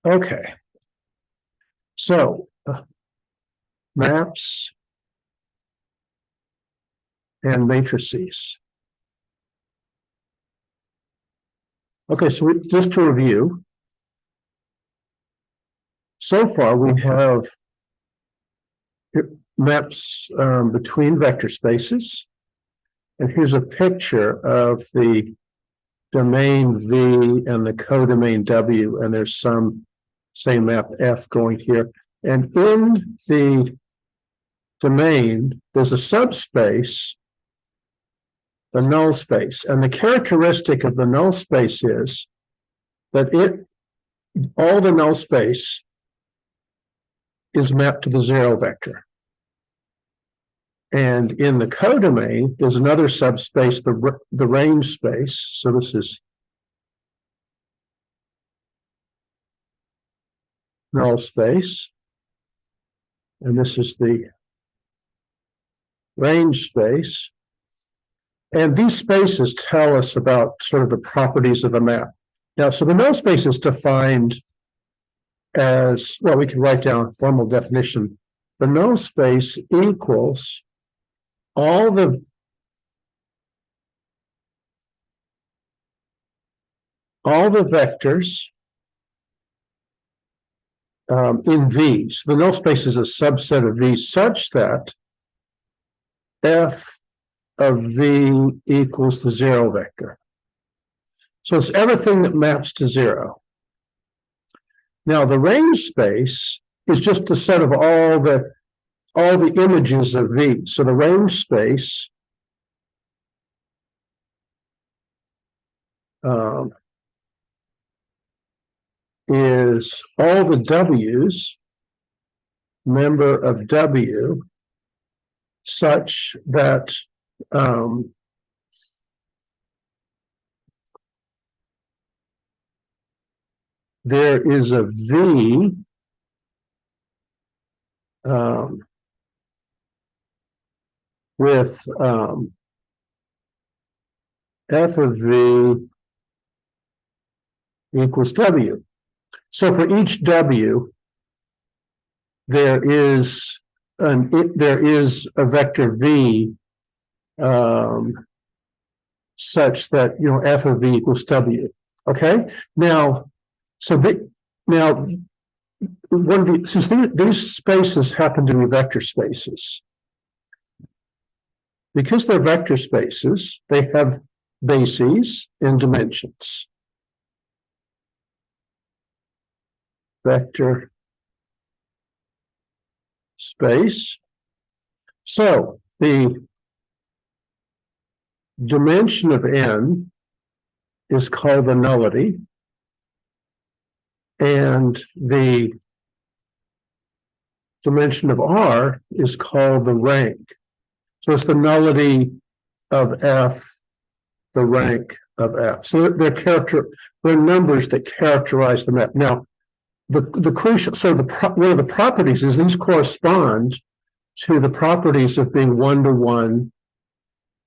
Okay. So maps and matrices. Okay, so just to review, so far we have maps between vector spaces. And here's a picture of the domain V and the codomain W, and there's some, say, map F going here. And in the domain, there's a subspace, the null space. And the characteristic of the null space is that all the null space is mapped to the zero vector. And in the codomain, there's another subspace, the range space. So this is null space. And this is the range space. And these spaces tell us about sort of the properties of a map. Now, so the null space is defined as, well, we can write down a formal definition. The null space equals all the vectors in V. So the null space is a subset of V such that F of V equals the zero vector. So it's everything that maps to zero. Now the range space is just a set of all the images of V. So the range space is all the W's, member of W, such that there is a V with F of V equals W. So for each W, there is a vector V such that F of V equals W. Okay. Now, since these spaces happen to be vector spaces, because they're vector spaces, they have bases and dimensions. Vector space. So the dimension of n is called the nullity, and the dimension of R is called the rank. So it's the nullity of F, the rank of F. So they're numbers that characterize the map. Now, the crucial, so one of the properties is these correspond to the properties of being one-to-one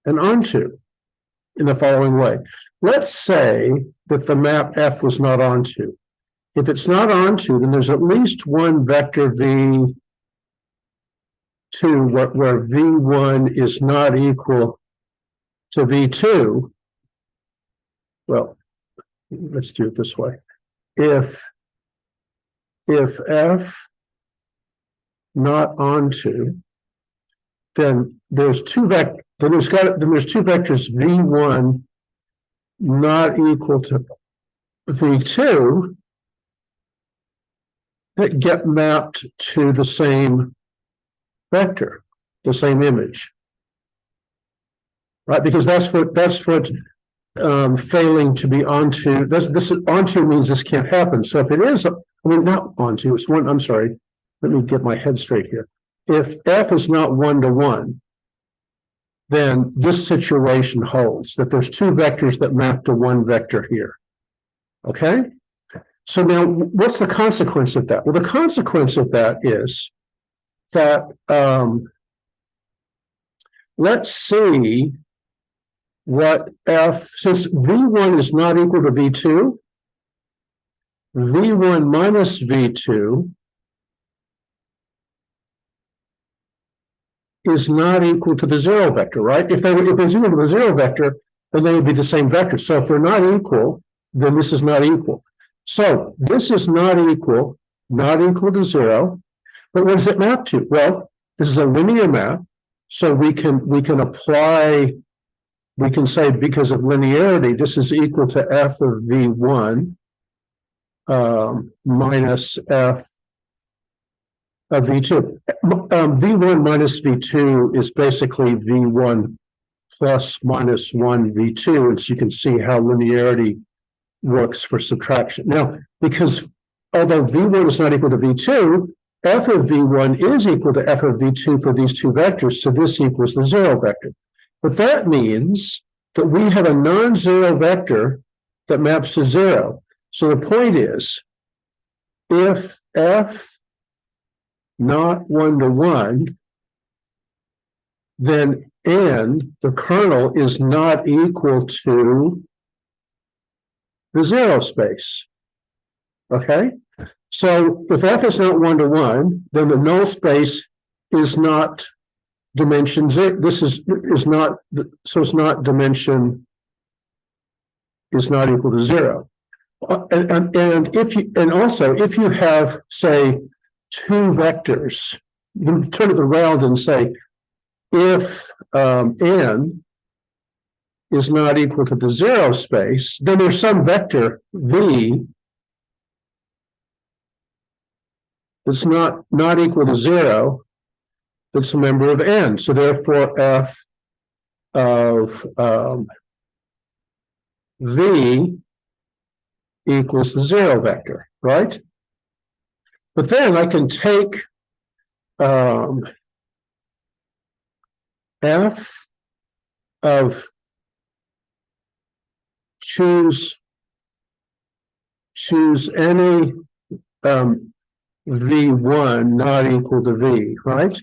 and onto in the following way. Let's say that the map F was not onto. If it's not onto, then there's at least one vector V2 where V1 is not equal to V2. Well, let's do it this way. If F not onto, then there's two vectors V1 not equal to V2 that get mapped to the same vector, the same image, right? Because that's what failing to be onto. This onto means this can't happen. So if it is, not onto. It's one. I'm sorry. Let me get my head straight here. If F is not one-to-one, then this situation holds that there's two vectors that map to one vector here. Okay. So now, what's the consequence of that? Well, the consequence of that is that let's see what F, since V1 is not equal to V2, V1 minus V2 is not equal to the zero vector, right? If it's equal to the zero vector, then they would be the same vector. So if they're not equal, then this is not equal. So this is not equal to zero. But what does it map to? Well, this is a linear map. So we can apply, we can say because of linearity, this is equal to f of V1 minus f of V2. V1 minus V2 is basically V1 plus minus 1 V2. And so you can see how linearity works for subtraction. Now, because although V1 is not equal to V2, f of V1 is equal to f of V2 for these two vectors, so this equals the zero vector. But that means that we have a non-zero vector that maps to zero. So the point is, if f not 1 to 1, then n, the kernel, is not equal to the zero space. Okay? So if f is not 1 to 1, then the null space is not dimension zero. This is not, so it's not dimension is not equal to zero. And also if you have, say, two vectors, you can turn it around and say, if n is not equal to the zero space, then there's some vector v that's not equal to zero, that's a member of n. So therefore f of v equals the zero vector, right? But then I can take f of choose any v1 not equal to v, right?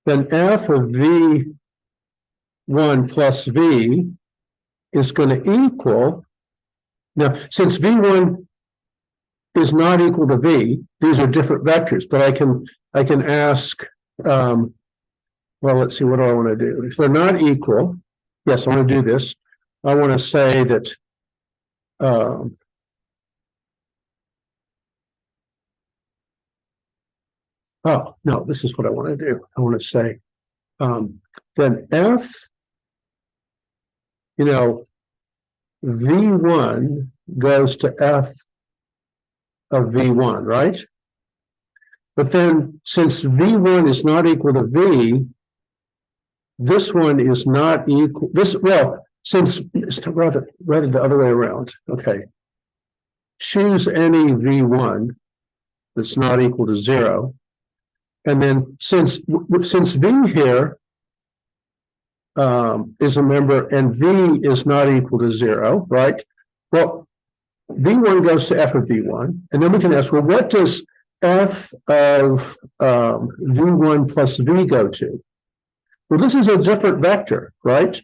Then f of v1 plus v is going to equal, now since v1 is not equal to v, these are different vectors, but I can ask, well, let's see, what do I want to do? If they're not equal, yes, I want to do this. I want to say that oh, no, this is what I want to do. I want to say, then f, v1 goes to f of v1, right? But then since v1 is not equal to v, this one is not equal, since it's rather the other way around. Okay. Choose any v1 that's not equal to zero. And then since v here is a member and v is not equal to zero, right? Well, v1 goes to f of v1. And then we can ask, well, what does f of v1 plus v go to? Well, this is a different vector, right?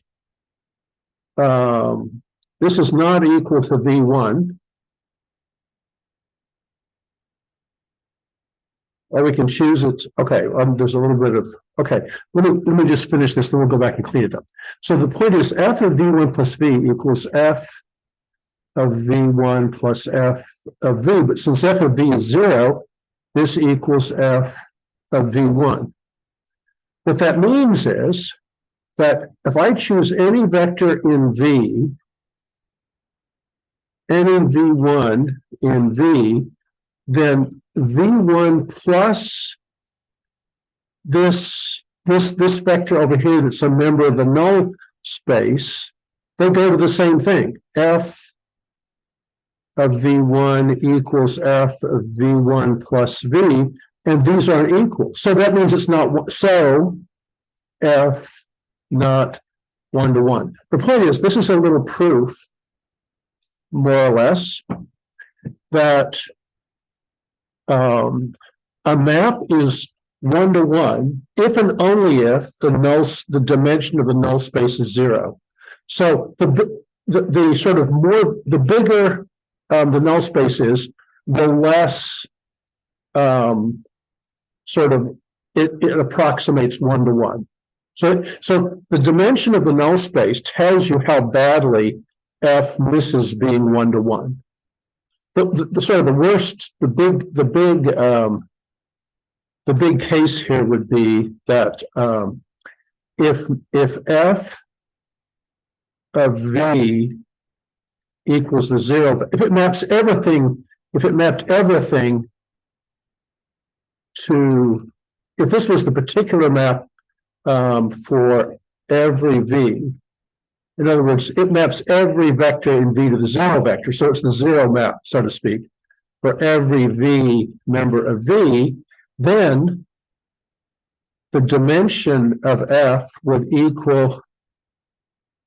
This is not equal to v1. Or we can choose it. Okay, there's a little bit of, okay, let me just finish this, then we'll go back and clean it up. So the point is f of v1 plus v equals f of v1 plus f of v. But since f of v is zero, this equals f of v1. What that means is that if I choose any vector in v, any v1 in v, then v1 plus this vector over here that's a member of the null space, they go to the same thing. F of v1 equals f of v1 plus v, and these aren't equal. So that means it's not, so f not 1 to 1. The point is, this is a little proof, more or less, that a map is 1 to 1 if and only if the dimension of the null space is 0. So the sort of more, the bigger the null space is, the less sort of it approximates 1-to-1. So the dimension of the null space tells you how badly F misses being 1-to-1. The sort of the worst, the big case here would be that if F of V equals the zero, if it mapped everything to, if this was the particular map for every V, in other words, it maps every vector in V to the zero vector, so it's the zero map, so to speak, for every V member of V, then the dimension of F would equal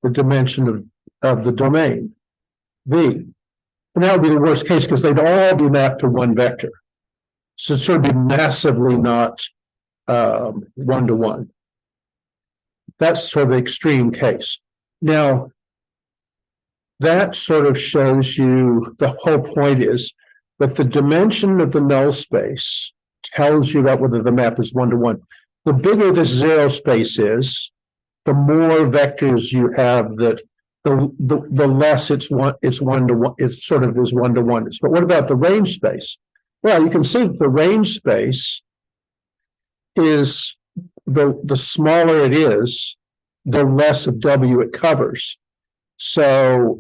the dimension of the domain, V. And that would be the worst case because they'd all be mapped to one vector. So it should be massively not 1-to-1. That's sort of the extreme case. Now, that sort of shows you the whole point is that the dimension of the null space tells you about whether the map is 1-to-1. The bigger this zero space is, the more vectors you have that the less it's 1-to-1. It sort of is 1-to-1. But what about the range space? Well, you can see the range space is the smaller it is, the less of W it covers. So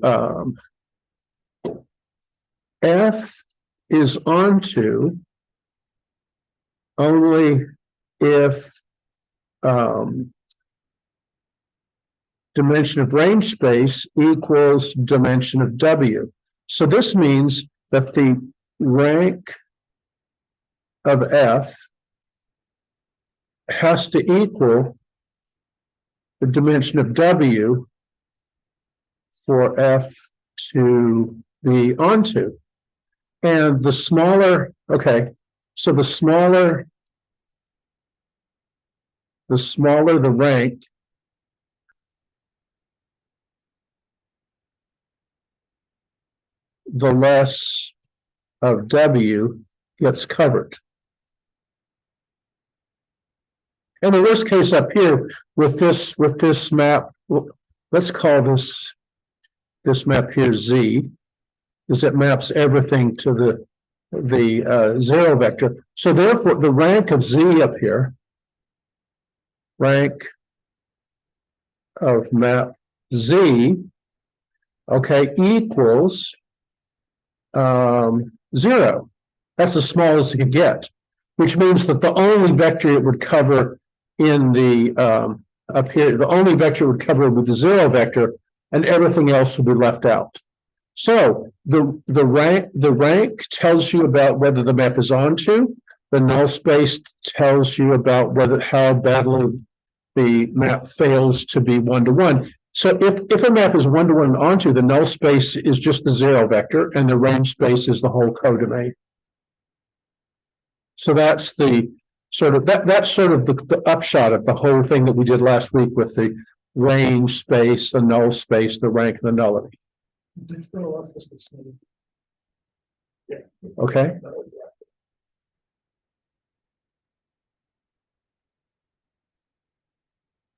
F is onto only if dimension of range space equals dimension of W. So this means that the rank of F has to equal the dimension of W for F to be onto. And the smaller, okay, so the smaller the rank, the less of W gets covered. And the worst case up here with this map, let's call this map here Z, is it maps everything to the zero vector. So therefore, the rank of Z up here, rank of map Z, okay, equals 0. That's as small as it can get, which means that the only vector it would cover in the up here, the only vector it would cover would be the zero vector, and everything else would be left out. So the rank tells you about whether the map is onto. The null space tells you about how badly the map fails to be 1-to-1. So if a map is 1-to-1 onto, the null space is just the zero vector, and the range space is the whole codomain. So that's the sort of that's sort of the upshot of the whole thing that we did last week with the range space, the null space, the rank, and the nullity. Okay.